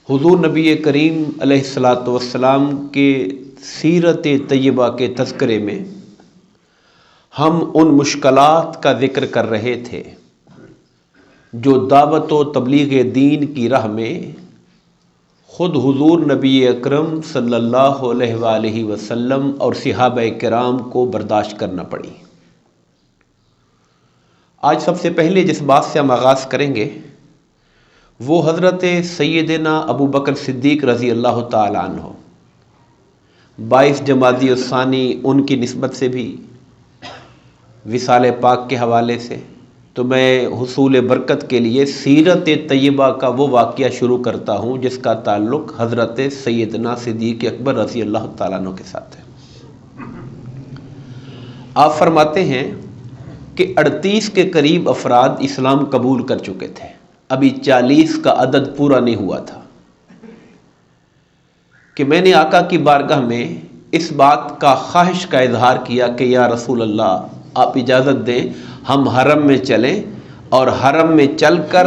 حضور نبی کریم علیہ الصلاۃ والسلام کے سیرت طیبہ کے تذکرے میں ہم ان مشکلات کا ذکر کر رہے تھے جو دعوت و تبلیغ دین کی راہ میں خود حضور نبی اکرم صلی اللہ علیہ وآلہ وسلم اور صحابہ کرام کو برداشت کرنا پڑی۔ آج سب سے پہلے جس بات سے ہم آغاز کریں گے وہ حضرت سیدنا ابو بکر صدیق رضی اللہ تعالیٰ عنہ 22 جمادی الثانی ان کی نسبت سے بھی وصال پاک کے حوالے سے تو میں حصول برکت کے لیے سیرت طیبہ کا وہ واقعہ شروع کرتا ہوں جس کا تعلق حضرت سیدنا صدیق اکبر رضی اللہ تعالیٰ عنہ کے ساتھ ہے۔ آپ فرماتے ہیں کہ 38 کے قریب افراد اسلام قبول کر چکے تھے، ابھی 40 کا عدد پورا نہیں ہوا تھا کہ میں نے آقا کی بارگاہ میں اس بات کا خواہش کا اظہار کیا کہ یا رسول اللہ آپ اجازت دیں ہم حرم میں چلیں اور حرم میں چل کر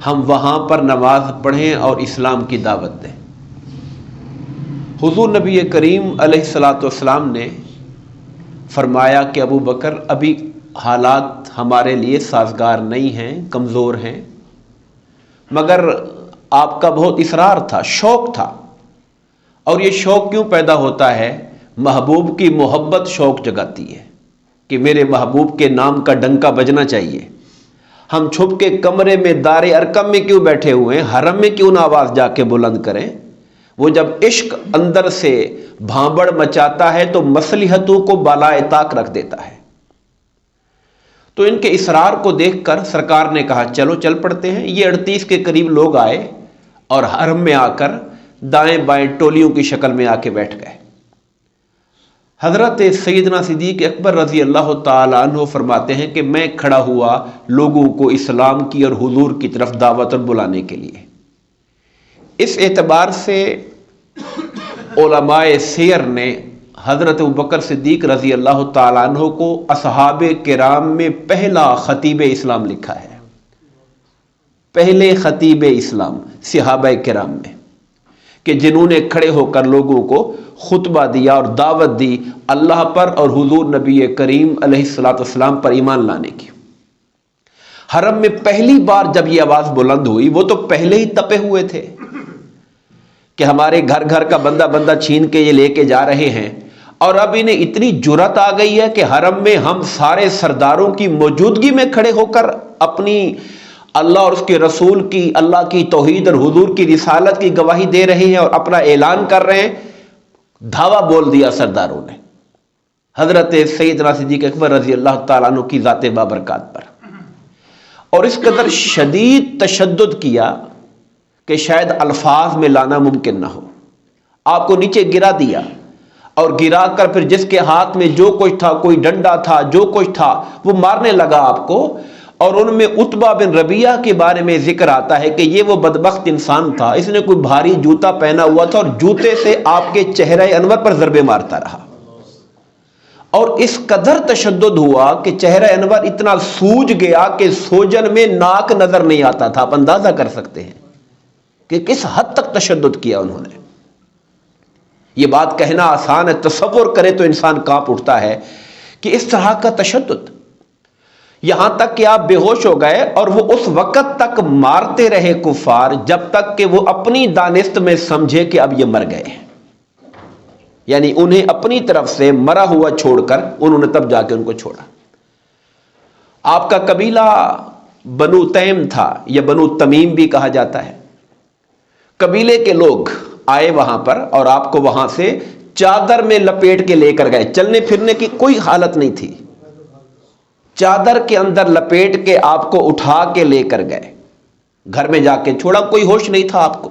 ہم وہاں پر نماز پڑھیں اور اسلام کی دعوت دیں۔ حضور نبی کریم علیہ الصلاۃ والسلام نے فرمایا کہ ابو بکر ابھی حالات ہمارے لیے سازگار نہیں ہیں، کمزور ہیں، مگر آپ کا بہت اصرار تھا، شوق تھا، اور یہ شوق کیوں پیدا ہوتا ہے؟ محبوب کی محبت شوق جگاتی ہے کہ میرے محبوب کے نام کا ڈنکا بجنا چاہیے۔ ہم چھپ کے کمرے میں دار ارقم میں کیوں بیٹھے ہوئے ہیں، حرم میں کیوں نہ آواز جا کے بلند کریں؟ وہ جب عشق اندر سے بھانبڑ مچاتا ہے تو مصلحتوں کو بالائے طاق رکھ دیتا ہے۔ تو ان کے اصرار کو دیکھ کر سرکار نے کہا چلو چل پڑتے ہیں۔ یہ 38 کے قریب لوگ آئے اور حرم میں آ کر دائیں بائیں ٹولیوں کی شکل میں آ کے بیٹھ گئے۔ حضرت سیدنا صدیق اکبر رضی اللہ تعالیٰ عنہ فرماتے ہیں کہ میں کھڑا ہوا لوگوں کو اسلام کی اور حضور کی طرف دعوت بلانے کے لیے۔ اس اعتبار سے علماء سیر نے حضرت ابوبکر صدیق رضی اللہ تعالیٰ عنہ کو اصحاب کرام میں پہلا خطیب اسلام لکھا ہے، پہلے خطیب اسلام صحابہ کرام میں، کہ جنہوں نے کھڑے ہو کر لوگوں کو خطبہ دیا اور دعوت دی اللہ پر اور حضور نبی کریم علیہ الصلاۃ والسلام پر ایمان لانے کی۔ حرم میں پہلی بار جب یہ آواز بلند ہوئی، وہ تو پہلے ہی تپے ہوئے تھے کہ ہمارے گھر گھر کا بندہ بندہ چھین کے یہ لے کے جا رہے ہیں، اور اب انہیں اتنی جرأت آ گئی ہے کہ حرم میں ہم سارے سرداروں کی موجودگی میں کھڑے ہو کر اپنی اللہ اور اس کے رسول کی، اللہ کی توحید اور حضور کی رسالت کی گواہی دے رہے ہیں اور اپنا اعلان کر رہے ہیں۔ دھاوا بول دیا سرداروں نے حضرت سیدنا صدیق اکبر رضی اللہ تعالیٰ عنہ کی ذات بابرکات پر، اور اس قدر شدید تشدد کیا کہ شاید الفاظ میں لانا ممکن نہ ہو۔ آپ کو نیچے گرا دیا اور گرا کر پھر جس کے ہاتھ میں جو کچھ تھا، کوئی ڈنڈا تھا، جو کچھ تھا، وہ مارنے لگا آپ کو۔ اور ان میں عتبہ بن ربیعہ کے بارے میں ذکر آتا ہے کہ یہ وہ بدبخت انسان تھا، اس نے کوئی بھاری جوتا پہنا ہوا تھا اور جوتے سے آپ کے چہرہ انور پر ضربے مارتا رہا، اور اس قدر تشدد ہوا کہ چہرہ انور اتنا سوج گیا کہ سوجن میں ناک نظر نہیں آتا تھا۔ آپ اندازہ کر سکتے ہیں کہ کس حد تک تشدد کیا انہوں نے۔ یہ بات کہنا آسان ہے، تصور کرے تو انسان کانپ اٹھتا ہے کہ اس طرح کا تشدد، یہاں تک کہ آپ بے ہوش ہو گئے اور وہ اس وقت تک مارتے رہے کفار جب تک کہ وہ اپنی دانست میں سمجھے کہ اب یہ مر گئے ہیں، یعنی انہیں اپنی طرف سے مرا ہوا چھوڑ کر انہوں نے تب جا کے ان کو چھوڑا۔ آپ کا قبیلہ بنو تیم تھا، یا بنو تمیم بھی کہا جاتا ہے۔ قبیلے کے لوگ آئے وہاں پر اور آپ کو وہاں سے چادر میں لپیٹ کے لے کر گئے، چلنے پھرنے کی کوئی حالت نہیں تھی، چادر کے اندر لپیٹ کے آپ کو اٹھا کے لے کر گئے، گھر میں جا کے چھوڑا، کوئی ہوش نہیں تھا آپ کو۔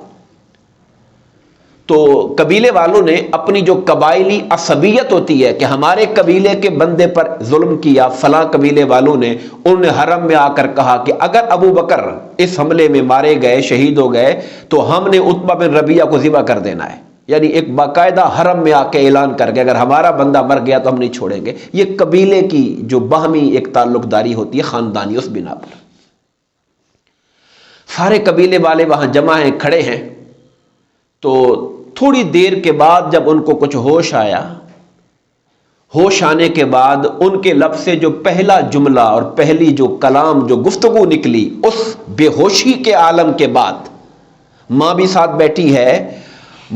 تو قبیلے والوں نے اپنی جو قبائلی عصبیت ہوتی ہے کہ ہمارے قبیلے کے بندے پر ظلم کیا، فلاں قبیلے والوں نے، انہوں نے حرم میں آ کر کہا کہ اگر ابو بکر اس حملے میں مارے گئے، شہید ہو گئے، تو ہم نے عتبہ بن ربیعہ کو ذبح کر دینا ہے، یعنی ایک باقاعدہ حرم میں آ کے اعلان کر کے اگر ہمارا بندہ مر گیا تو ہم نہیں چھوڑیں گے۔ یہ قبیلے کی جو باہمی ایک تعلق داری ہوتی ہے خاندانی، اس بنا پر سارے قبیلے والے وہاں جمع ہیں، کھڑے ہیں، تو تھوڑی دیر کے بعد جب ان کو کچھ ہوش آیا، ہوش آنے کے بعد ان کے لب سے جو پہلا جملہ اور پہلی جو کلام جو گفتگو نکلی، اس بے ہوشی کے عالم کے بعد، ماں بھی ساتھ بیٹھی ہے،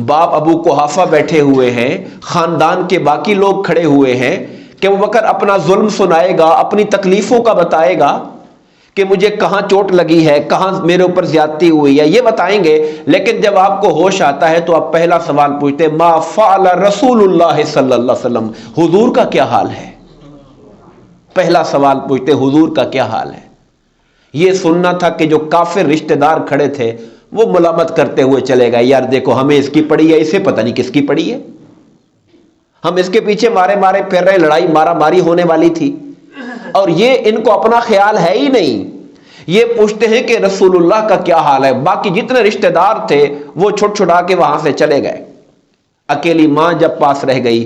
باپ ابو قحافہ بیٹھے ہوئے ہیں، خاندان کے باقی لوگ کھڑے ہوئے ہیں کہ ابو بکر اپنا ظلم سنائے گا، اپنی تکلیفوں کا بتائے گا کہ مجھے کہاں چوٹ لگی ہے، کہاں میرے اوپر زیادتی ہوئی ہے، یہ بتائیں گے۔ لیکن جب آپ کو ہوش آتا ہے تو آپ پہلا سوال پوچھتے ما فعل رسول اللہ صلی اللہ علیہ وسلم، حضور کا کیا حال ہے؟ پہلا سوال پوچھتے حضور کا کیا حال ہے۔ یہ سننا تھا کہ جو کافر رشتہ دار کھڑے تھے وہ ملامت کرتے ہوئے چلے گئے، یار دیکھو ہمیں اس کی پڑی ہے، اسے پتہ نہیں کس کی پڑی ہے، ہم اس کے پیچھے مارے مارے پھر رہے، لڑائی مارا ماری ہونے والی تھی، اور یہ ان کو اپنا خیال ہے ہی نہیں۔ یہ پوچھتے ہیں کہ رسول اللہ کا کیا حال ہے۔ باقی جتنے رشتہ دار تھے وہ چھٹ چھٹا کے وہاں سے چلے گئے، اکیلی ماں جب پاس رہ گئی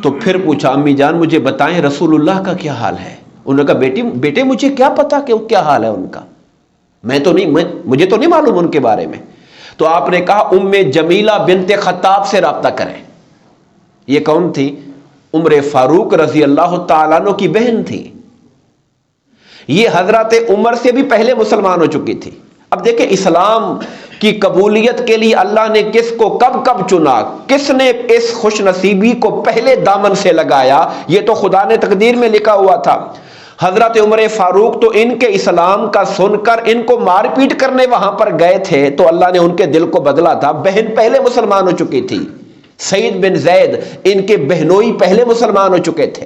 تو پھر پوچھا امی جان مجھے بتائیں رسول اللہ کا کیا حال ہے۔ انہوں نے کہا بیٹے مجھے کیا پتا کہ کیا حال ہے ان کا، مجھے تو نہیں معلوم ان کے بارے میں۔ تو آپ نے کہا ام جمیلہ بنت خطاب سے رابطہ کریں۔ یہ کون تھی؟ عمر فاروق رضی اللہ تعالیٰ عنہ کی بہن تھی۔ یہ حضرت عمر سے بھی پہلے مسلمان ہو چکی تھی۔ اب دیکھیں اسلام کی قبولیت کے لیے اللہ نے کس کو کب چنا، کس نے اس خوش نصیبی کو پہلے دامن سے لگایا، یہ تو خدا نے تقدیر میں لکھا ہوا تھا۔ حضرت عمر فاروق تو ان کے اسلام کا سن کر ان کو مار پیٹ کرنے وہاں پر گئے تھے، تو اللہ نے ان کے دل کو بدلا تھا۔ بہن پہلے مسلمان ہو چکی تھی، سعید بن زید ان کے بہنوئی پہلے مسلمان ہو چکے تھے۔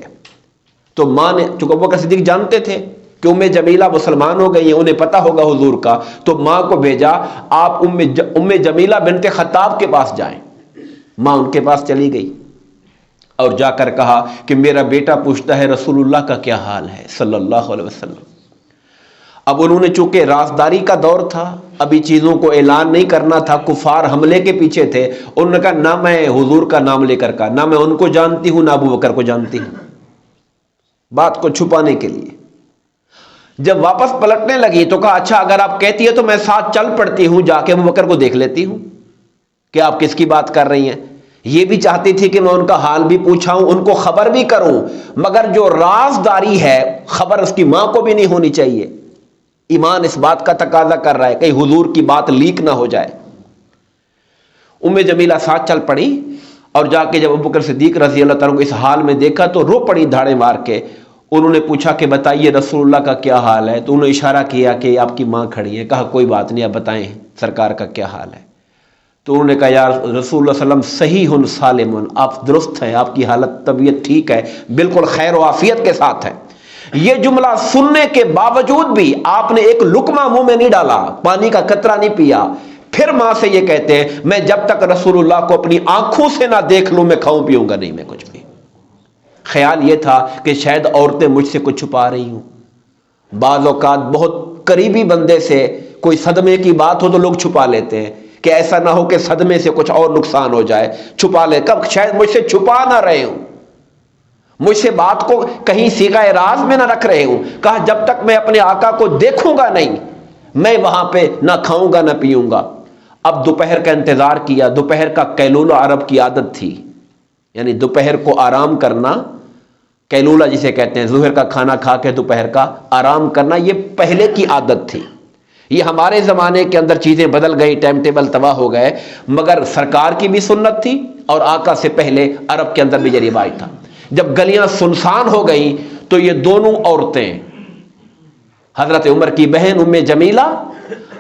تو ماں نے، چونکہ ابوبکر صدیق جانتے تھے کہ ام جمیلہ مسلمان ہو گئی ہیں، انہیں پتہ ہوگا حضور کا، تو ماں کو بھیجا آپ ام جمیلہ بنت خطاب کے پاس جائیں۔ ماں ان کے پاس چلی گئی اور جا کر کہا کہ میرا بیٹا پوچھتا ہے رسول اللہ کا کیا حال ہے صلی اللہ علیہ وسلم۔ اب انہوں نے چونکہ رازداری کا دور تھا، ابھی چیزوں کو اعلان نہیں کرنا تھا، کفار حملے کے پیچھے تھے، انہوں نے کہا نہ میں حضور کا نام لے کر کہا، نہ میں ان کو جانتی ہوں نہ ابو بکر کو جانتی ہوں، بات کو چھپانے کے لیے۔ جب واپس پلٹنے لگی تو کہا اچھا اگر آپ کہتی ہے تو میں ساتھ چل پڑتی ہوں، جا کے ابو بکر کو دیکھ لیتی ہوں کہ آپ کس کی بات کر رہی ہیں۔ یہ بھی چاہتی تھی کہ میں ان کا حال بھی پوچھاؤں، ان کو خبر بھی کروں، مگر جو رازداری ہے خبر اس کی ماں کو بھی نہیں ہونی چاہیے۔ ایمان اس بات کا تقاضا کر رہا ہے کہ حضور کی بات لیک نہ ہو جائے۔ ام جمیلہ ساتھ چل پڑی اور جا کے جب ابوبکر صدیق رضی اللہ تعالیٰ کو اس حال میں دیکھا تو رو پڑی دھاڑے مار کے۔ انہوں نے پوچھا کہ بتائیے رسول اللہ کا کیا حال ہے، تو انہوں نے اشارہ کیا کہ آپ کی ماں کھڑی ہے۔ کہا کوئی بات نہیں، آپ بتائیں سرکار کا کیا حال ہے۔ تو انہوں نے کہا یا رسول اللہ صلی اللہ علیہ وسلم صحیح سالم، آپ درست ہیں، آپ کی حالت طبیعت ٹھیک ہے، بالکل خیر و عافیت کے ساتھ ہے۔ یہ جملہ سننے کے باوجود بھی آپ نے ایک لقمہ منہ میں نہیں ڈالا، پانی کا قطرہ نہیں پیا۔ پھر ماں سے یہ کہتے ہیں میں جب تک رسول اللہ کو اپنی آنکھوں سے نہ دیکھ لوں میں کھاؤں پیوں گا نہیں میں کچھ بھی۔ خیال یہ تھا کہ شاید عورتیں مجھ سے کچھ چھپا رہی ہوں۔ بعض اوقات بہت قریبی بندے سے کوئی صدمے کی بات ہو تو لوگ چھپا لیتے ہیں کہ ایسا نہ ہو کہ صدمے سے کچھ اور نقصان ہو جائے، چھپا لے۔ کب شاید مجھ سے چھپا نہ رہے ہوں، مجھ سے بات کو کہیں صیغہ راز میں نہ رکھ رہے ہوں۔ کہا جب تک میں اپنے آقا کو دیکھوں گا نہیں میں وہاں پہ نہ کھاؤں گا نہ پیوں گا۔ اب دوپہر کا انتظار کیا۔ دوپہر کا قیلولہ عرب کی عادت تھی، یعنی دوپہر کو آرام کرنا، قیلولہ جسے کہتے ہیں، ظہر کا کھانا کھا کے دوپہر کا آرام کرنا، یہ پہلے کی عادت تھی۔ یہ ہمارے زمانے کے اندر چیزیں بدل گئی، ٹائم ٹیبل تباہ ہو گئے، مگر سرکار کی بھی سنت تھی اور آقا سے پہلے عرب کے اندر بھی یہ رواج تھا۔ جب گلیاں سنسان ہو گئیں تو یہ دونوں عورتیں، حضرت عمر کی بہن ام جمیلہ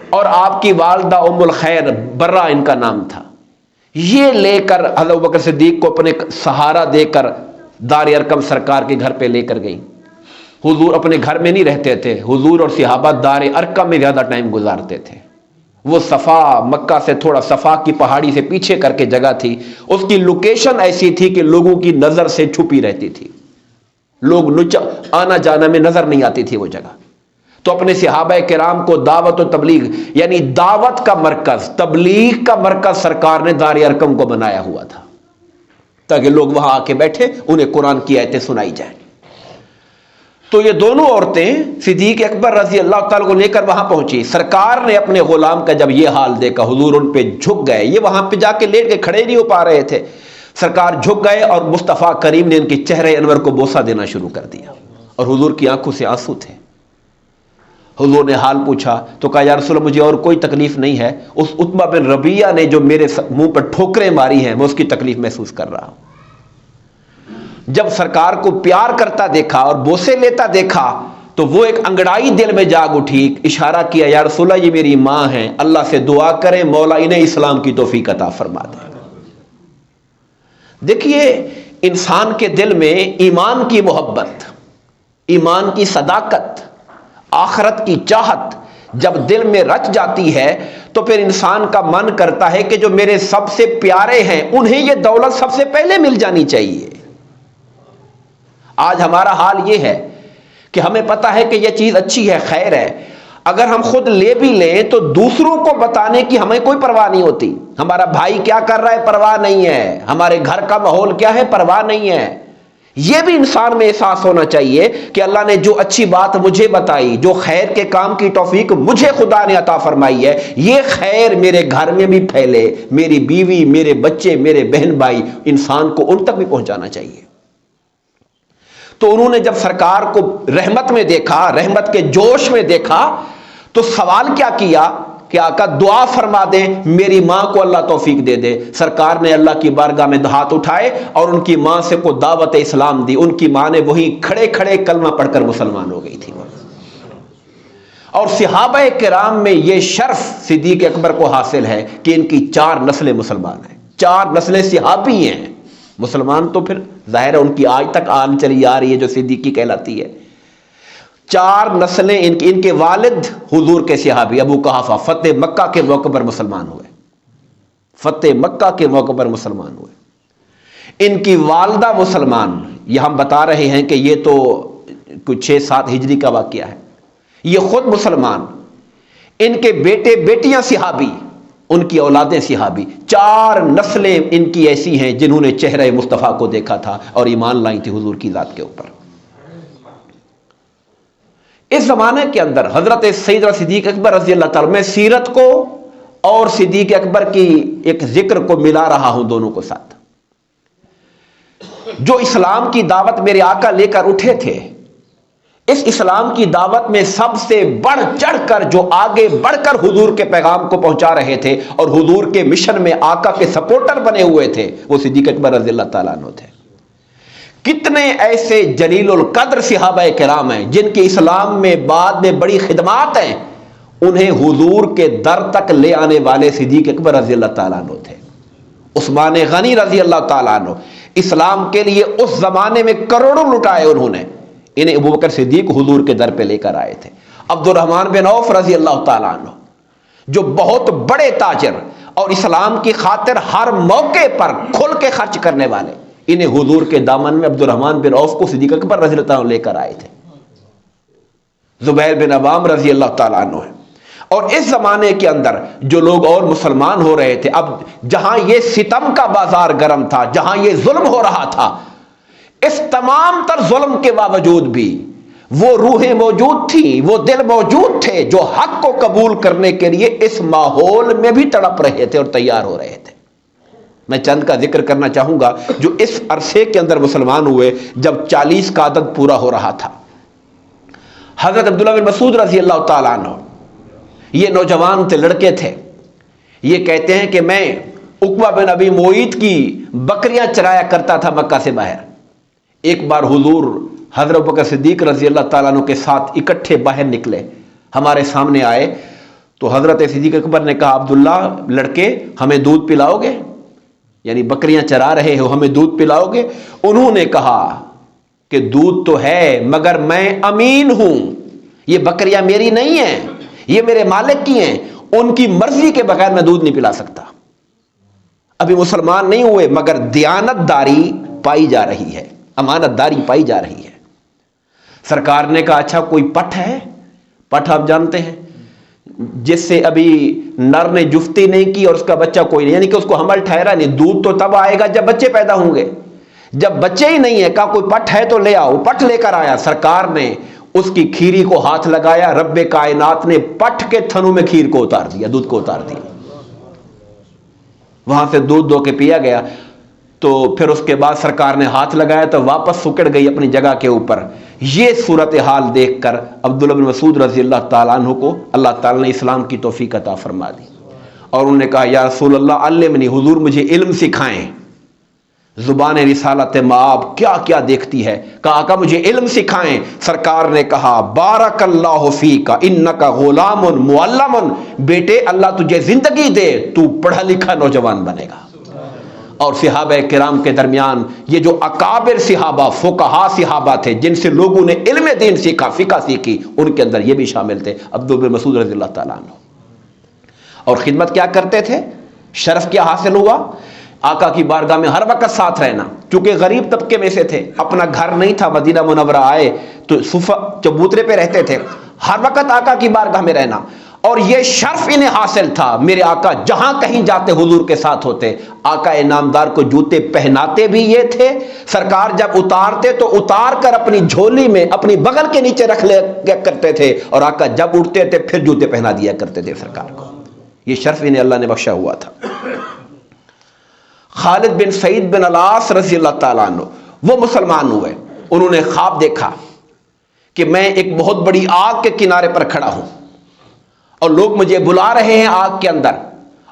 اور آپ کی والدہ ام الخیر برہ ان کا نام تھا، یہ لے کر حضرت ابوبکر صدیق کو اپنے سہارا دے کر دار ارقم سرکار کے گھر پہ لے کر گئیں۔ حضور اپنے گھر میں نہیں رہتے تھے، حضور اور صحابہ دار ارقم میں زیادہ ٹائم گزارتے تھے۔ وہ صفا، مکہ سے تھوڑا صفا کی پہاڑی سے پیچھے کر کے جگہ تھی، اس کی لوکیشن ایسی تھی کہ لوگوں کی نظر سے چھپی رہتی تھی، لوگ آنا جانا میں نظر نہیں آتی تھی وہ جگہ۔ تو اپنے صحابہ کرام کو دعوت و تبلیغ، یعنی دعوت کا مرکز، تبلیغ کا مرکز سرکار نے دار ارقم کو بنایا ہوا تھا تاکہ لوگ وہاں آ کے بیٹھے، انہیں قرآن کی آیتیں سنائی جائیں۔ تو یہ دونوں عورتیں صدیق اکبر رضی اللہ تعالیٰ کو لے کر وہاں پہنچی. سرکار نے اپنے غلام کا جب یہ حال دیکھا، حضور ان پہ جھک گئے. یہ وہاں پہ جا کے لیٹ کے کھڑے نہیں ہو پا رہے تھے. سرکار جھک گئے اور مصطفیٰ کریم نے ان کے چہرے انور کو بوسہ دینا شروع کر دیا، اور حضور کی آنکھوں سے آنسو تھے. حضور نے حال پوچھا تو کہا یا رسول اللہ مجھے اور کوئی تکلیف نہیں ہے، اس عتبہ بن ربیعہ نے جو میرے منہ پر ٹھوکریں ماری ہیں میں اس کی تکلیف محسوس کر رہا ہوں. جب سرکار کو پیار کرتا دیکھا اور بوسے لیتا دیکھا تو وہ ایک انگڑائی دل میں جاگ اٹھی. اشارہ کیا یا رسول اللہ یہ میری ماں ہیں، اللہ سے دعا کریں مولا انہیں اسلام کی توفیق عطا فرما دے. دیکھیے انسان کے دل میں ایمان کی محبت، ایمان کی صداقت، آخرت کی چاہت جب دل میں رچ جاتی ہے تو پھر انسان کا من کرتا ہے کہ جو میرے سب سے پیارے ہیں انہیں یہ دولت سب سے پہلے مل جانی چاہیے. آج ہمارا حال یہ ہے کہ ہمیں پتا ہے کہ یہ چیز اچھی ہے، خیر ہے، اگر ہم خود لے بھی لیں تو دوسروں کو بتانے کی ہمیں کوئی پرواہ نہیں ہوتی. ہمارا بھائی کیا کر رہا ہے پرواہ نہیں ہے، ہمارے گھر کا ماحول کیا ہے پرواہ نہیں ہے. یہ بھی انسان میں احساس ہونا چاہیے کہ اللہ نے جو اچھی بات مجھے بتائی، جو خیر کے کام کی توفیق مجھے خدا نے عطا فرمائی ہے، یہ خیر میرے گھر میں بھی پھیلے، میری بیوی، میرے بچے، میرے بہن بھائی، انسان کو ان تک بھی پہنچانا چاہیے. تو انہوں نے جب سرکار کو رحمت میں دیکھا، رحمت کے جوش میں دیکھا، تو سوال کیا کیا کہ آقا دعا فرما دیں میری ماں کو اللہ توفیق دے دے. سرکار نے اللہ کی بارگاہ میں ہاتھ اٹھائے اور ان کی ماں سے کو دعوت اسلام دی. ان کی ماں نے وہی کھڑے کھڑے کلمہ پڑھ کر مسلمان ہو گئی تھی. اور صحابہ کرام میں یہ شرف صدیق اکبر کو حاصل ہے کہ ان کی 4 نسلیں مسلمان ہیں، 4 نسلیں صحابی ہیں. مسلمان تو پھر ظاہر ہے ان کی آج تک آن چلی آ رہی ہے جو صدیقی کہلاتی ہے. 4 نسلیں ان کے والد حضور کے صحابی ابو قحافہ فتح مکہ کے موقع پر مسلمان ہوئے، فتح مکہ کے موقع پر مسلمان ہوئے. ان کی والدہ مسلمان، یہ ہم بتا رہے ہیں کہ یہ تو کچھ 6-7 ہجری کا واقعہ ہے. یہ خود مسلمان، ان کے بیٹے بیٹیاں صحابی، ان کی اولادیں صحابی. 4 نسلیں ان کی ایسی ہیں جنہوں نے چہرہ مصطفیٰ کو دیکھا تھا اور ایمان لائی تھی حضور کی ذات کے اوپر. اس زمانے کے اندر حضرت سیدنا صدیق اکبر رضی اللہ تعالیٰ، میں سیرت کو اور صدیق اکبر کی ایک ذکر کو ملا رہا ہوں دونوں کو ساتھ. جو اسلام کی دعوت میرے آقا لے کر اٹھے تھے، اس اسلام کی دعوت میں سب سے بڑھ چڑھ کر جو آگے بڑھ کر حضور کے پیغام کو پہنچا رہے تھے اور حضور کے مشن میں آقا کے سپورٹر بنے ہوئے تھے، وہ صدیق اکبر رضی اللہ تعالیٰ عنہ تھے. کتنے ایسے جلیل القدر صحابہ کرام ہیں جن کی اسلام میں بعد میں بڑی خدمات ہیں، انہیں حضور کے در تک لے آنے والے صدیق اکبر رضی اللہ تعالیٰ عنہ تھے. عثمان غنی رضی اللہ تعالیٰ عنہ اسلام کے لیے اس زمانے میں کروڑوں لٹائے انہوں نے، انہیں ابوبکر صدیق حضور کے در پہ لے کر آئے تھے. عبد الرحمن بن عوف رضی اللہ تعالیٰ عنہ جو بہت بڑے تاجر اور اسلام کی خاطر ہر موقع پر کھل کے خرچ کرنے والے، انہیں حضور کے دامن میں عبد الرحمن بن عوف کو صدیق اکبر رضی اللہ تعالیٰ عنہ لے کر آئے تھے. زبیر بن عوام رضی اللہ تعالیٰ عنہ ہے. اور اس زمانے کے اندر جو لوگ اور مسلمان ہو رہے تھے، اب جہاں یہ ستم کا بازار گرم تھا، جہاں یہ ظلم ہو رہا تھا، اس تمام تر ظلم کے باوجود بھی وہ روحیں موجود تھیں، وہ دل موجود تھے جو حق کو قبول کرنے کے لیے اس ماحول میں بھی تڑپ رہے تھے اور تیار ہو رہے تھے. میں چند کا ذکر کرنا چاہوں گا جو اس عرصے کے اندر مسلمان ہوئے جب 40 کا عدد پورا ہو رہا تھا. حضرت عبداللہ بن مسعود رضی اللہ تعالیٰ عنہ، یہ نوجوان تھے، لڑکے تھے. یہ کہتے ہیں کہ میں عقبہ بن ابی معیط کی بکریاں چرایا کرتا تھا مکہ سے باہر. ایک بار حضور حضرت ابوبکر صدیق رضی اللہ تعالیٰ عنہ کے ساتھ اکٹھے باہر نکلے، ہمارے سامنے آئے تو حضرت صدیق اکبر نے کہا عبداللہ لڑکے ہمیں دودھ پلاؤ گے؟ یعنی بکریاں چرا رہے ہو، ہمیں دودھ پلاؤ گے؟ انہوں نے کہا کہ دودھ تو ہے مگر میں امین ہوں، یہ بکریاں میری نہیں ہیں، یہ میرے مالک کی ہیں، ان کی مرضی کے بغیر میں دودھ نہیں پلا سکتا. ابھی مسلمان نہیں ہوئے مگر دیانت داری پائی جا رہی ہے، امانت داری پائی جا رہی ہے. سرکار نے کہا اچھا کوئی پٹھ ہے؟ پٹھ آپ جانتے ہیں جس سے ابھی نر نے جفتی نہیں کی اور اس کا بچہ کوئی نہیں، یعنی کہ اس کو حمل ٹھہرا نہیں. دودھ تو تب آئے گا جب بچے پیدا ہوں گے. جب بچے ہی نہیں ہے، کہا کوئی پٹ ہے تو لے آؤ، پٹ لے کر آیا، سرکار نے اس کی کھیری کو ہاتھ لگایا، رب کائنات نے پٹ کے تھنوں میں کھیر کو اتار دیا، دودھ کو اتار دیا، وہاں سے دودھ دو کے پیا گیا۔ تو پھر اس کے بعد سرکار نے ہاتھ لگایا تو واپس سکڑ گئی اپنی جگہ کے اوپر۔ یہ صورتحال دیکھ کر عبداللہ بن مسعود رضی اللہ تعالیٰ عنہ کو اللہ تعالیٰ نے اسلام کی توفیق عطا فرما دی، اور انہوں نے کہا یا رسول اللہ علمنی، حضور مجھے علم سکھائیں۔ زبان رسالت مآب کیا کیا دیکھتی ہے، کہا آقا مجھے علم سکھائیں۔ سرکار نے کہا بارک اللہ فیک انک غلام معلم، بیٹے اللہ تجھے زندگی دے، تو پڑھا لکھا نوجوان بنے گا۔ اور صحابہ کرام کے درمیان یہ جو اکابر صحابہ، فقہا صحابہ تھے جن سے لوگوں نے علم دین سیکھا، فقہ سیکھی، ان کے اندر یہ بھی شامل تھے، عبداللہ بن مسعود رضی اللہ تعالیٰ عنہ۔ اور خدمت کیا کرتے تھے، شرف کیا حاصل ہوا، آقا کی بارگاہ میں ہر وقت ساتھ رہنا، چونکہ غریب طبقے میں سے تھے، اپنا گھر نہیں تھا، مدینہ منورہ آئے تو صفہ چبوترے پہ رہتے تھے، ہر وقت آقا کی بارگاہ میں رہنا، اور یہ شرف انہیں حاصل تھا، میرے آقا جہاں کہیں جاتے حضور کے ساتھ ہوتے۔ آقا انعامدار کو جوتے پہناتے بھی یہ تھے، سرکار جب اتارتے تو اتار کر اپنی جھولی میں اپنی بغل کے نیچے رکھ لیا کرتے تھے، اور آقا جب اٹھتے تھے پھر جوتے پہنا دیا کرتے تھے سرکار کو۔ یہ شرف انہیں اللہ نے بخشا ہوا تھا۔ خالد بن سعید بن العاص رضی اللہ تعالیٰ عنہ وہ مسلمان ہوئے، انہوں نے خواب دیکھا کہ میں ایک بہت بڑی آگ کے کنارے پر کھڑا ہوں اور لوگ مجھے بلا رہے ہیں آگ کے اندر،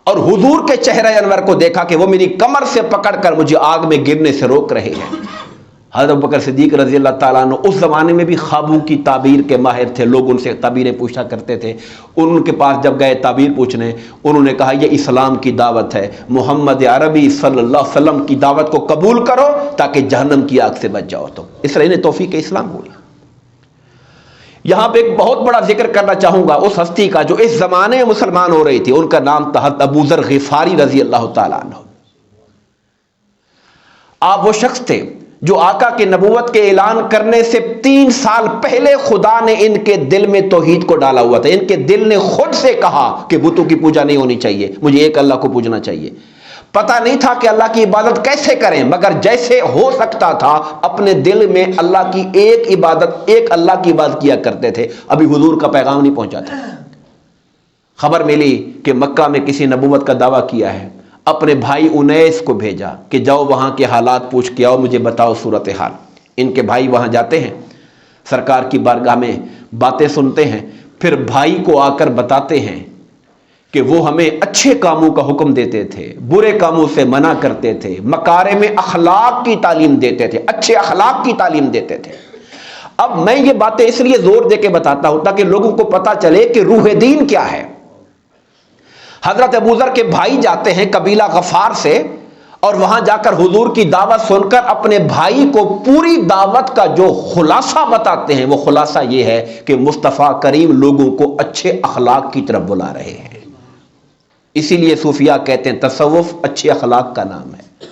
اور حضور کے چہرہ انور کو دیکھا کہ وہ میری کمر سے پکڑ کر مجھے آگ میں گرنے سے روک رہے ہیں۔ حضرت ابوبکر صدیق رضی اللہ تعالیٰ عنہ اس زمانے میں بھی خوابوں کی تعبیر کے ماہر تھے، لوگ ان سے تعبیریں پوچھا کرتے تھے۔ ان کے پاس جب گئے تعبیر پوچھنے، انہوں نے کہا یہ اسلام کی دعوت ہے، محمد عربی صلی اللہ علیہ وسلم کی دعوت کو قبول کرو تاکہ جہنم کی آگ سے بچ جاؤ تم۔ اس طرح انہیں توفیق اسلام ہوئی۔ یہاں پہ ایک بہت بڑا ذکر کرنا چاہوں گا اس ہستی کا جو اس زمانے میں مسلمان ہو رہی تھی، ان کا نام تھا ابو ذر غفاری رضی اللہ تعالیٰ عنہ۔ آپ وہ شخص تھے جو آقا کے نبوت کے اعلان کرنے سے 3 سال پہلے خدا نے ان کے دل میں توحید کو ڈالا ہوا تھا۔ ان کے دل نے خود سے کہا کہ بتوں کی پوجا نہیں ہونی چاہیے، مجھے ایک اللہ کو پوجنا چاہیے۔ پتہ نہیں تھا کہ اللہ کی عبادت کیسے کریں، مگر جیسے ہو سکتا تھا اپنے دل میں اللہ کی ایک عبادت، ایک اللہ کی عبادت کیا کرتے تھے۔ ابھی حضور کا پیغام نہیں پہنچا تھا، خبر ملی کہ مکہ میں کسی نبوت کا دعویٰ کیا ہے، اپنے بھائی انیس کو بھیجا کہ جاؤ وہاں کے حالات پوچھ کے آؤ، مجھے بتاؤ صورتحال۔ ان کے بھائی وہاں جاتے ہیں، سرکار کی بارگاہ میں باتیں سنتے ہیں، پھر بھائی کو آ کر بتاتے ہیں کہ وہ ہمیں اچھے کاموں کا حکم دیتے تھے، برے کاموں سے منع کرتے تھے، مکارم اخلاق کی تعلیم دیتے تھے، اچھے اخلاق کی تعلیم دیتے تھے۔ اب میں یہ باتیں اس لیے زور دے کے بتاتا ہوں تاکہ لوگوں کو پتہ چلے کہ روح دین کیا ہے۔ حضرت ابو ذر کے بھائی جاتے ہیں قبیلہ غفار سے، اور وہاں جا کر حضور کی دعوت سن کر اپنے بھائی کو پوری دعوت کا جو خلاصہ بتاتے ہیں، وہ خلاصہ یہ ہے کہ مصطفیٰ کریم لوگوں کو اچھے اخلاق کی طرف بلا رہے ہیں۔ اسی لیے صوفیاء کہتے ہیں تصوف اچھے اخلاق کا نام ہے۔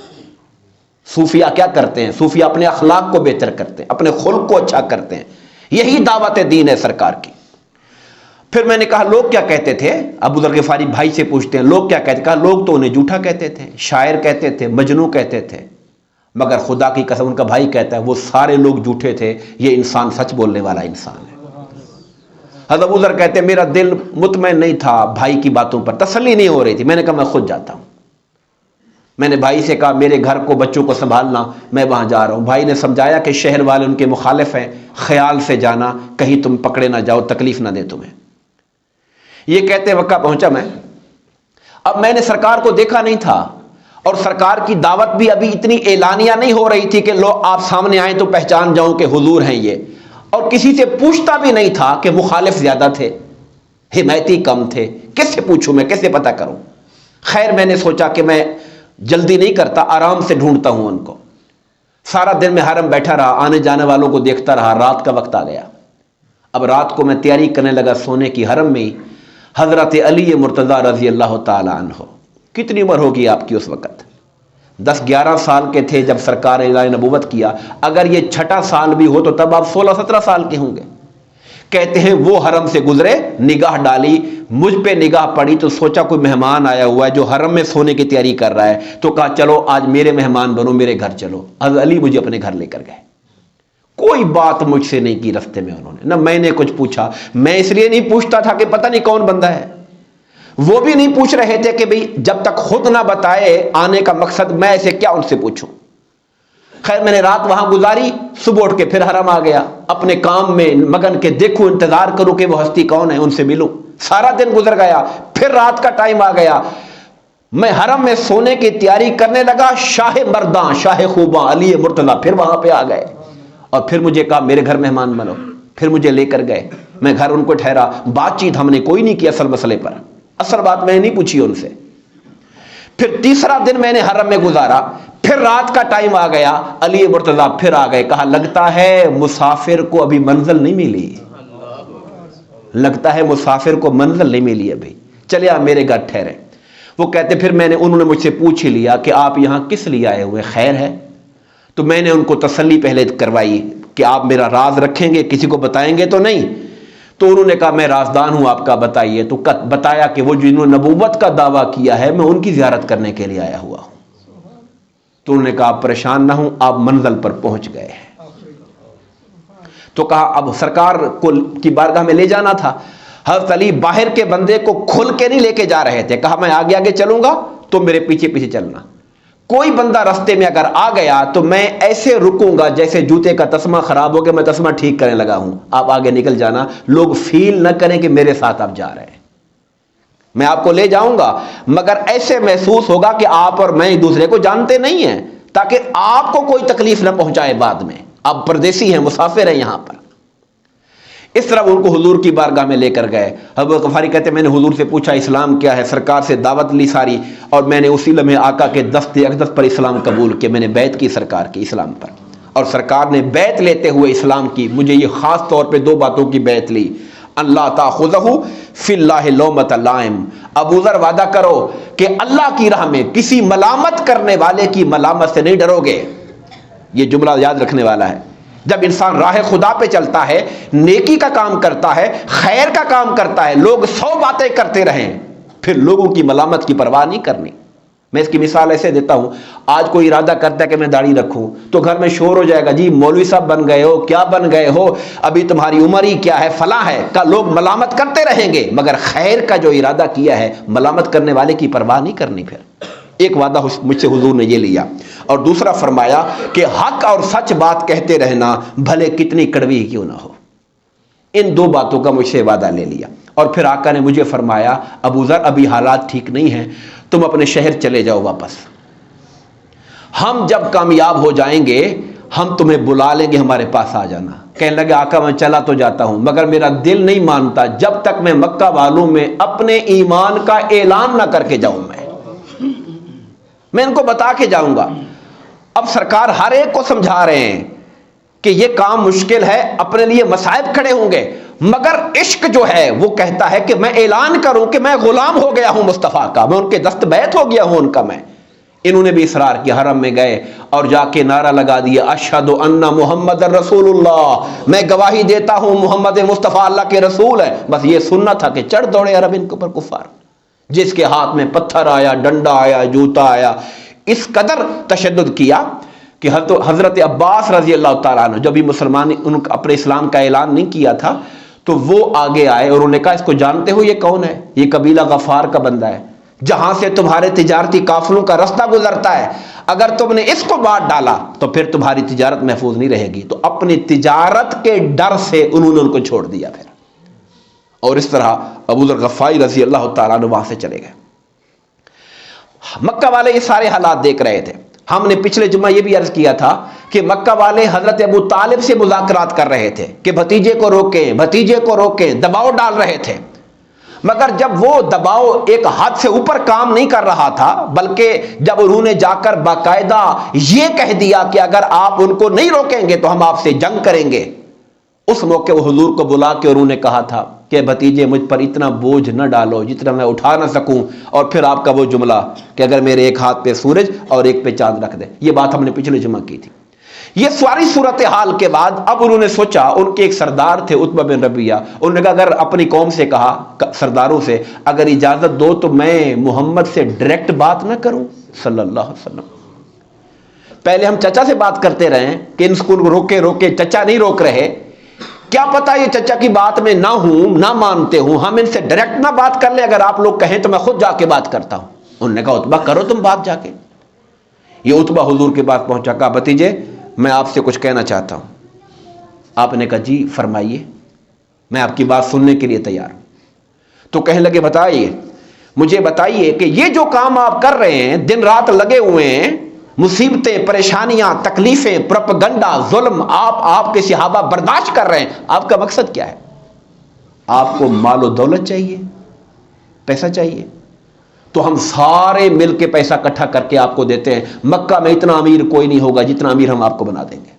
صوفیاء کیا کرتے ہیں؟ صوفیاء اپنے اخلاق کو بہتر کرتے ہیں، اپنے خلق کو اچھا کرتے ہیں، یہی دعوت دین ہے سرکار کی۔ پھر میں نے کہا لوگ کیا کہتے تھے، ابو ذر غفاری بھائی سے پوچھتے ہیں لوگ کیا کہتے، کہا لوگ تو انہیں جھوٹا کہتے تھے، شاعر کہتے تھے، مجنوں کہتے تھے، مگر خدا کی قسم ان کا بھائی کہتا ہے وہ سارے لوگ جھوٹے تھے، یہ انسان سچ بولنے والا انسان ہے۔ حضرت ابو ذر کہتے ہیں میرا دل مطمئن نہیں تھا بھائی کی باتوں پر، تسلی نہیں ہو رہی تھی، میں نے کہا میں خود جاتا ہوں۔ میں نے بھائی سے کہا میرے گھر کو بچوں کو سنبھالنا، میں وہاں جا رہا ہوں۔ بھائی نے سمجھایا کہ شہر والے ان کے مخالف ہیں، خیال سے جانا، کہیں تم پکڑے نہ جاؤ، تکلیف نہ دے تمہیں۔ یہ کہتے وقت پہنچا میں، اب میں نے سرکار کو دیکھا نہیں تھا، اور سرکار کی دعوت بھی ابھی اتنی اعلانیہ نہیں ہو رہی تھی کہ لو آپ سامنے آئیں تو پہچان جاؤں کہ حضور ہیں یہ، اور کسی سے پوچھتا بھی نہیں تھا کہ مخالف زیادہ تھے، حمایتی کم تھے، کس سے پوچھوں میں، کیسے پتہ کروں؟ خیر میں نے سوچا کہ میں جلدی نہیں کرتا، آرام سے ڈھونڈتا ہوں ان کو۔ سارا دن میں حرم بیٹھا رہا، آنے جانے والوں کو دیکھتا رہا، رات کا وقت آ گیا۔ اب رات کو میں تیاری کرنے لگا سونے کی، حرم میں حضرت علی مرتضیٰ رضی اللہ تعالی عنہ، کتنی عمر ہوگی آپ کی اس وقت؟ 10-11 سال کے تھے جب سرکار نے اعلان نبوت کیا، اگر یہ 6واں سال بھی ہو تو تب آپ 16-17 سال کے ہوں گے۔ کہتے ہیں وہ حرم سے گزرے، نگاہ ڈالی، مجھ پہ نگاہ پڑی تو سوچا کوئی مہمان آیا ہوا ہے جو حرم میں سونے کی تیاری کر رہا ہے، تو کہا چلو آج میرے مہمان بنو، میرے گھر چلو۔ حضرت علی مجھے اپنے گھر لے کر گئے، کوئی بات مجھ سے نہیں کی رستے میں انہوں نے، نہ میں نے کچھ پوچھا۔ میں اس لیے نہیں پوچھتا تھا کہ پتہ نہیں کون بندہ ہے، وہ بھی نہیں پوچھ رہے تھے کہ بھئی جب تک خود نہ بتائے آنے کا مقصد، میں ایسے کیا ان سے پوچھوں۔ خیر میں نے رات وہاں گزاری، صبح اٹھ کے پھر حرم آ گیا، اپنے کام میں مگن کے دیکھوں، انتظار کروں کہ وہ ہستی کون ہے، ان سے ملوں۔ سارا دن گزر گیا، پھر رات کا ٹائم آ گیا، میں حرم میں سونے کی تیاری کرنے لگا، شاہ مرداں، شاہ خوباں علی مرتضیٰ پھر وہاں پہ آ گئے، اور پھر مجھے کہا میرے گھر مہمان بنو، پھر مجھے لے کر گئے، میں گھر ان کو ٹھہرا، بات چیت ہم نے کوئی نہیں کی اصل مسئلے پر، اصل بات میں نے نہیں پوچھی ان سے۔ پھر تیسرا دن میں نے حرم میں گزارا، پھر رات کا ٹائم آ گیا، علی مرتضیٰ پھر آ گئے، کہا لگتا ہے مسافر کو ابھی منزل نہیں ملی، لگتا ہے مسافر کو منزل نہیں ملی ابھی، چلے آپ میرے گھر ٹھہرے۔ وہ کہتے پھر انہوں نے مجھ سے پوچھ ہی لیا کہ آپ یہاں کس لیے آئے ہوئے، خیر ہے؟ تو میں نے ان کو تسلی پہلے کروائی کہ آپ میرا راز رکھیں گے، کسی کو بتائیں گے تو نہیں؟ تو انہوں نے کہا میں رازدان ہوں آپ کا، بتائیے۔ تو بتایا کہ وہ جنہوں نے نبوت کا دعویٰ کیا ہے میں ان کی زیارت کرنے کے لیے آیا ہوا ہوں۔ تو انہوں نے کہا آپ پریشان نہ ہوں، آپ منزل پر پہنچ گئے ہیں۔ تو کہا اب سرکار کی بارگاہ میں لے جانا تھا۔ حضرت علی باہر کے بندے کو کھل کے نہیں لے کے جا رہے تھے، کہا میں آگے آگے چلوں گا تو میرے پیچھے پیچھے چلنا، کوئی بندہ رستے میں اگر آ گیا تو میں ایسے رکوں گا جیسے جوتے کا تسمہ خراب ہو گیا، میں تسمہ ٹھیک کرنے لگا ہوں، آپ آگے نکل جانا، لوگ فیل نہ کریں کہ میرے ساتھ آپ جا رہے ہیں، میں آپ کو لے جاؤں گا مگر ایسے محسوس ہوگا کہ آپ اور میں ایک دوسرے کو جانتے نہیں ہیں، تاکہ آپ کو کوئی تکلیف نہ پہنچائے بعد میں، آپ پردیسی ہیں، مسافر ہیں یہاں پر۔ اس طرح وہ ان کو حضور کی بارگاہ میں لے کر گئے۔ حضرت غفاری کہتے ہیں میں نے حضور سے پوچھا اسلام کیا ہے، سرکار سے دعوت لی ساری، اور میں نے اسی لمحے آقا کے دست اقدس پر اسلام قبول کیا، میں نے بیعت کی سرکار کی اسلام پر، اور سرکار نے بیعت لیتے ہوئے اسلام کی مجھے یہ خاص طور پہ دو باتوں کی بیعت لی، اللہ تاخذہ فی اللہ لومۃ لائم، ابو ذر وعدہ کرو کہ اللہ کی راہ میں کسی ملامت کرنے والے کی ملامت سے نہیں ڈرو گے۔ یہ جملہ یاد رکھنے والا ہے، جب انسان راہ خدا پہ چلتا ہے، نیکی کا کام کرتا ہے، خیر کا کام کرتا ہے، لوگ 100 باتیں کرتے رہیں، پھر لوگوں کی ملامت کی پرواہ نہیں کرنی۔ میں اس کی مثال ایسے دیتا ہوں، آج کوئی ارادہ کرتا ہے کہ میں داڑھی رکھوں تو گھر میں شور ہو جائے گا، جی مولوی صاحب بن گئے ہو، کیا بن گئے ہو، ابھی تمہاری عمر ہی کیا ہے، فلاں ہے، کا لوگ ملامت کرتے رہیں گے، مگر خیر کا جو ارادہ کیا ہے ملامت کرنے والے کی پرواہ نہیں کرنی۔ پھر ایک وعدہ مجھ سے حضور نے یہ لیا، اور دوسرا فرمایا کہ حق اور سچ بات کہتے رہنا بھلے کتنی کڑوی کیوں نہ ہو۔ ان دو باتوں کا مجھ سے وعدہ لے لیا، اور پھر آقا نے مجھے فرمایا ابو ذر ابھی حالات ٹھیک نہیں ہیں، تم اپنے شہر چلے جاؤ واپس، ہم جب کامیاب ہو جائیں گے ہم تمہیں بلا لیں گے، ہمارے پاس آ جانا۔ کہنے لگے آقا میں چلا تو جاتا ہوں مگر میرا دل نہیں مانتا جب تک میں مکہ والوں میں اپنے ایمان کا اعلان نہ کر کے جاؤں، میں ان کو بتا کے جاؤں گا۔ اب سرکار ہر ایک کو سمجھا رہے ہیں کہ یہ کام مشکل ہے، اپنے لیے مصائب کھڑے ہوں گے، مگر عشق جو ہے وہ کہتا ہے کہ میں اعلان کروں کہ میں غلام ہو گیا ہوں مصطفیٰ کا، میں ان کے دست بیعت ہو گیا ہوں ان کا۔ میں انہوں نے بھی اصرار کیا، حرم میں گئے اور جا کے نعرہ لگا دیا اشہد ان محمد رسول اللہ، میں گواہی دیتا ہوں محمد مصطفیٰ اللہ کے رسول ہے۔ بس یہ سننا تھا کہ چڑھ دوڑے عرب ان کے اوپر کفار، جس کے ہاتھ میں پتھر آیا، ڈنڈا آیا، جوتا آیا، اس قدر تشدد کیا کہ حضرت عباس رضی اللہ تعالیٰ عنہ جب بھی مسلمان اپنے اسلام کا اعلان نہیں کیا تھا تو وہ آگے آئے اور انہوں نے کہا اس کو جانتے ہو یہ کون ہے؟ یہ قبیلہ غفار کا بندہ ہے، جہاں سے تمہارے تجارتی قافلوں کا رستہ گزرتا ہے، اگر تم نے اس کو بانٹ ڈالا تو پھر تمہاری تجارت محفوظ نہیں رہے گی۔ تو اپنی تجارت کے ڈر سے انہوں نے ان کو چھوڑ دیا پھر، اور اس طرح ابو ذر غفاری رضی اللہ تعالیٰ عنہ وہاں سے چلے گئے۔ مکہ والے یہ سارے حالات دیکھ رہے تھے۔ ہم نے پچھلے جمعہ یہ بھی عرض کیا تھا کہ مکہ والے حضرت ابو طالب سے مذاکرات کر رہے تھے کہ بھتیجے کو روکیں، بھتیجے کو روکیں، دباؤ ڈال رہے تھے، مگر جب وہ دباؤ ایک حد سے اوپر کام نہیں کر رہا تھا، بلکہ جب انہوں نے جا کر باقاعدہ یہ کہہ دیا کہ اگر آپ ان کو نہیں روکیں گے تو ہم آپ سے جنگ کریں گے، اس موقع وہ حضور کو بلا کے انہوں نے کہا تھا کہ بھتیجے مجھ پر اتنا بوجھ نہ ڈالو جتنا میں اٹھا نہ سکوں، اور پھر آپ کا وہ جملہ کہ اگر میرے ایک ہاتھ پہ سورج اور ایک پہ چاند رکھ دے، یہ بات ہم نے پچھلے جمعہ کی تھی۔ یہ ساری صورتحال کے بعد اب انہوں نے سوچا، ان کے ایک سردار تھے عتبہ بن ربیعہ، انہوں نے کہا اگر اپنی قوم سے کہا، سرداروں سے، اگر اجازت دو تو میں محمد سے ڈائریکٹ بات نہ کروں صلی اللہ علیہ وسلم۔ پہلے ہم چچا سے بات کرتے رہے کہ ان کو روکے روکے، چچا نہیں روک رہے، کیا پتا یہ چچا کی بات میں نہ ہوں، نہ مانتے ہوں، ہم ان سے ڈائریکٹ نہ بات کر لیں، اگر آپ لوگ کہیں تو میں خود جا کے بات کرتا ہوں۔ انہوں نے کہا عتبہ کرو تم بات جا کے۔ یہ عتبہ حضور کے پاس پہنچا، کہا بھتیجے میں آپ سے کچھ کہنا چاہتا ہوں۔ آپ نے کہا جی فرمائیے، میں آپ کی بات سننے کے لیے تیار ہوں۔ تو کہنے لگے بتائیے، مجھے بتائیے کہ یہ جو کام آپ کر رہے ہیں، دن رات لگے ہوئے ہیں، مصیبتیں، پریشانیاں، تکلیفیں، پروپیگنڈا، ظلم، آپ کے صحابہ برداشت کر رہے ہیں، آپ کا مقصد کیا ہے؟ آپ کو مال و دولت چاہیے، پیسہ چاہیے، تو ہم سارے مل کے پیسہ اکٹھا کر کے آپ کو دیتے ہیں۔ مکہ میں اتنا امیر کوئی نہیں ہوگا جتنا امیر ہم آپ کو بنا دیں گے۔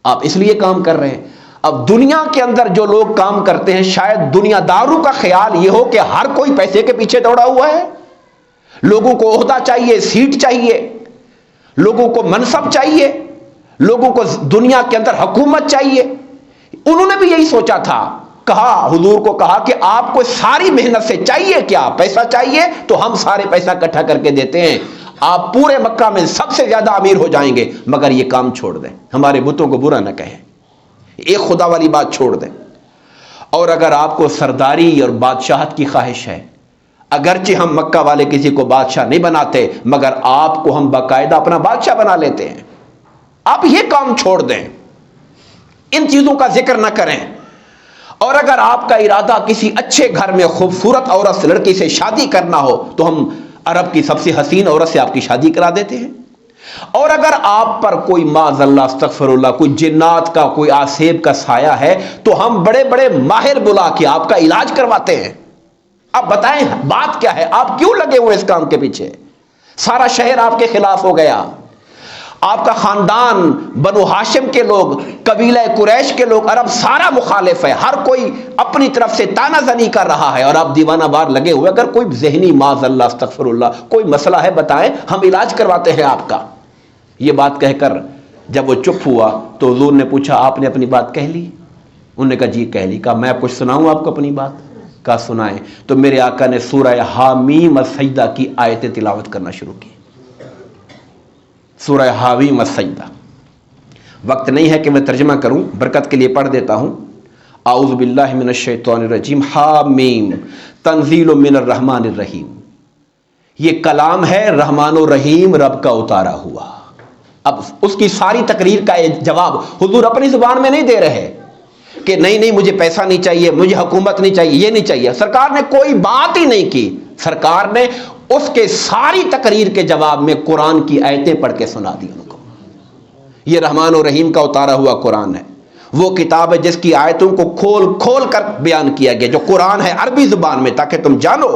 آپ اس لیے کام کر رہے ہیں۔ اب دنیا کے اندر جو لوگ کام کرتے ہیں، شاید دنیا داروں کا خیال یہ ہو کہ ہر کوئی پیسے کے پیچھے دوڑا ہوا ہے، لوگوں کو عہدہ چاہیے، سیٹ چاہیے، لوگوں کو منصب چاہیے، لوگوں کو دنیا کے اندر حکومت چاہیے۔ انہوں نے بھی یہی سوچا تھا، کہا حضور کو کہا کہ آپ کو ساری محنت سے چاہیے کیا؟ پیسہ چاہیے تو ہم سارے پیسہ اکٹھا کر کے دیتے ہیں، آپ پورے مکہ میں سب سے زیادہ امیر ہو جائیں گے، مگر یہ کام چھوڑ دیں، ہمارے بتوں کو برا نہ کہیں، ایک خدا والی بات چھوڑ دیں۔ اور اگر آپ کو سرداری اور بادشاہت کی خواہش ہے، اگرچہ ہم مکہ والے کسی کو بادشاہ نہیں بناتے، مگر آپ کو ہم باقاعدہ اپنا بادشاہ بنا لیتے ہیں، آپ یہ کام چھوڑ دیں، ان چیزوں کا ذکر نہ کریں۔ اور اگر آپ کا ارادہ کسی اچھے گھر میں خوبصورت عورت لڑکی سے شادی کرنا ہو تو ہم عرب کی سب سے حسین عورت سے آپ کی شادی کرا دیتے ہیں۔ اور اگر آپ پر کوئی معاذ اللہ استغفر اللہ کوئی جنات کا، کوئی آسیب کا سایہ ہے تو ہم بڑے بڑے ماہر بلا کے آپ کا علاج کرواتے ہیں۔ اب بتائیں بات کیا ہے؟ آپ کیوں لگے ہوئے اس کام کے پیچھے؟ سارا شہر آپ کے خلاف ہو گیا، آپ کا خاندان، بنو ہاشم کے لوگ، قبیلہ قریش کے لوگ، عرب سارا مخالف ہے، ہر کوئی اپنی طرف سے تانا زنی کر رہا ہے، اور آپ دیوانہ بار لگے ہوئے۔ اگر کوئی ذہنی معاذ اللہ استغفر اللہ کوئی مسئلہ ہے بتائیں، ہم علاج کرواتے ہیں آپ کا۔ یہ بات کہہ کر جب وہ چپ ہوا تو حضور نے پوچھا آپ نے اپنی بات کہہ لی؟ انہوں نے کہا جی کہہ لی۔ کہا میں کچھ سناؤں آپ کو اپنی بات؟ کہا سنائیں۔ تو میرے آقا نے سورہ حامیم السجدہ کی آیتیں تلاوت کرنا شروع کی۔ سورہ حامیم السجدہ، وقت نہیں ہے کہ میں ترجمہ کروں، برکت کے لیے پڑھ دیتا ہوں۔ اعوذ باللہ من الشیطان الرجیم، حامیم تنزیل من الرحمن الرحیم۔ یہ کلام ہے رحمان و رحیم رب کا اتارا ہوا۔ اب اس کی ساری تقریر کا جواب حضور اپنی زبان میں نہیں دے رہے کہ نہیں مجھے پیسہ نہیں چاہیے، مجھے حکومت نہیں چاہیے، یہ نہیں چاہیے۔ سرکار نے کوئی بات ہی نہیں کی، سرکار نے اس کے ساری تقریر کے جواب میں قرآن کی آیتیں پڑھ کے سنا دی ان کو۔ یہ رحمان و رحیم کا اتارا ہوا قرآن ہے، وہ کتاب ہے جس کی آیتوں کو کھول کھول کر بیان کیا گیا، جو قرآن ہے عربی زبان میں، تاکہ تم جانو۔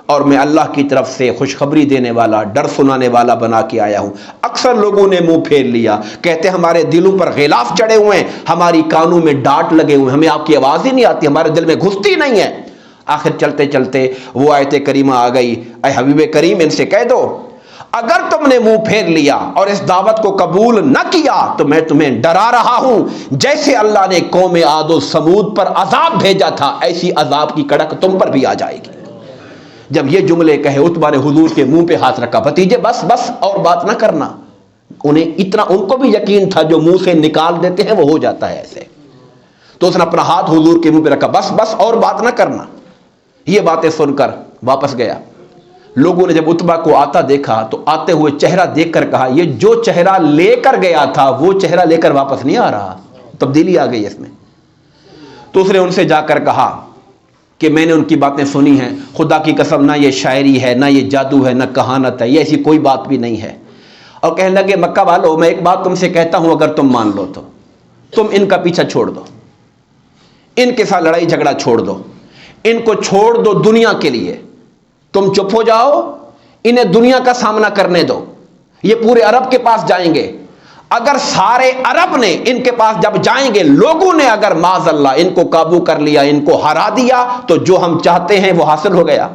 اور میں اللہ کی طرف سے خوشخبری دینے والا، ڈر سنانے والا بنا کے آیا ہوں۔ اکثر لوگوں نے منہ پھیر لیا، کہتے ہمارے دلوں پر غلاف چڑھے ہوئے ہیں، ہماری کانوں میں ڈانٹ لگے ہوئے ہیں، ہمیں آپ کی آواز ہی نہیں آتی، ہمارے دل میں گھستی نہیں ہے۔ آخر چلتے چلتے وہ آیت کریمہ آ گئی، اے حبیب کریم ان سے کہہ دو اگر تم نے منہ پھیر لیا اور اس دعوت کو قبول نہ کیا تو میں تمہیں ڈرا رہا ہوں، جیسے اللہ نے قوم عاد و سمود پر عذاب بھیجا تھا، ایسی عذاب کی کڑک تم پر بھی آ جائے گی۔ جب یہ جملے کہے عتبہ نے حضور کے منہ پہ ہاتھ رکھا، بھتیجے بس بس اور بات نہ کرنا۔ ان کو بھی یقین تھا جو منہ سے نکال دیتے ہیں وہ ہو جاتا ہے ایسے، تو اس نے اپنا ہاتھ حضور کے منہ پہ رکھا، بس بس اور بات نہ کرنا۔ یہ باتیں سن کر واپس گیا۔ لوگوں نے جب عتبہ کو آتا دیکھا تو آتے ہوئے چہرہ دیکھ کر کہا یہ جو چہرہ لے کر گیا تھا وہ چہرہ لے کر واپس نہیں آ رہا، تبدیلی آ گئی اس میں۔ تو اس نے ان سے جا کر کہا کہ میں نے ان کی باتیں سنی ہیں، خدا کی قسم نہ یہ شاعری ہے، نہ یہ جادو ہے، نہ کہانت ہے، یہ ایسی کوئی بات بھی نہیں ہے۔ اور کہنے لگے مکہ والو میں ایک بات تم سے کہتا ہوں، اگر تم مان لو تو تم ان کا پیچھا چھوڑ دو، ان کے ساتھ لڑائی جھگڑا چھوڑ دو، ان کو چھوڑ دو دنیا کے لیے، تم چپ ہو جاؤ، انہیں دنیا کا سامنا کرنے دو، یہ پورے عرب کے پاس جائیں گے۔ اگر سارے عرب نے ان کے پاس جب جائیں گے، لوگوں نے اگر معاذ اللہ ان کو قابو کر لیا، ان کو ہرا دیا تو جو ہم چاہتے ہیں وہ حاصل ہو گیا۔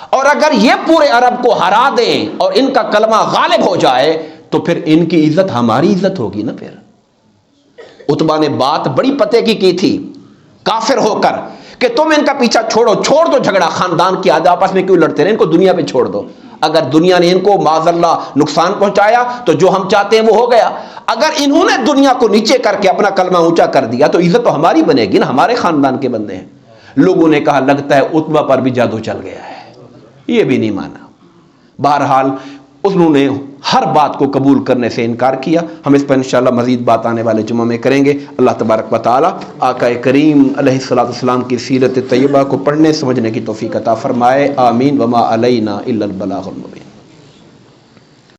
اور اگر یہ پورے عرب کو ہرا دیں اور ان کا کلمہ غالب ہو جائے تو پھر ان کی عزت ہماری عزت ہوگی نا. پھر عتبہ نے بات بڑی پتے کی تھی کافر ہو کر کہ تم ان کا پیچھا چھوڑو، چھوڑ دو جھگڑا، خاندان کی آدھے آپس میں کیوں لڑتے رہے، ان کو دنیا پہ چھوڑ دو. اگر دنیا نے ان کو معاذ اللہ نقصان پہنچایا تو جو ہم چاہتے ہیں وہ ہو گیا. اگر انہوں نے دنیا کو نیچے کر کے اپنا کلمہ اونچا کر دیا تو عزت تو ہماری بنے گی نا، ہمارے خاندان کے بندے ہیں. لوگوں نے کہا لگتا ہے عتبہ پر بھی جادو چل گیا ہے، یہ بھی نہیں مانا. بہرحال انہوں نے ہر بات کو قبول کرنے سے انکار کیا. ہم اس پر انشاءاللہ مزید بات آنے والے جمعہ میں کریں گے. اللہ تبارک و تعالی آقا کریم علیہ الصلوۃ والسلام کی سیرت طیبہ کو پڑھنے سمجھنے کی توفیق عطا فرمائے. آمین. وما علینا الا البلاغ المبین.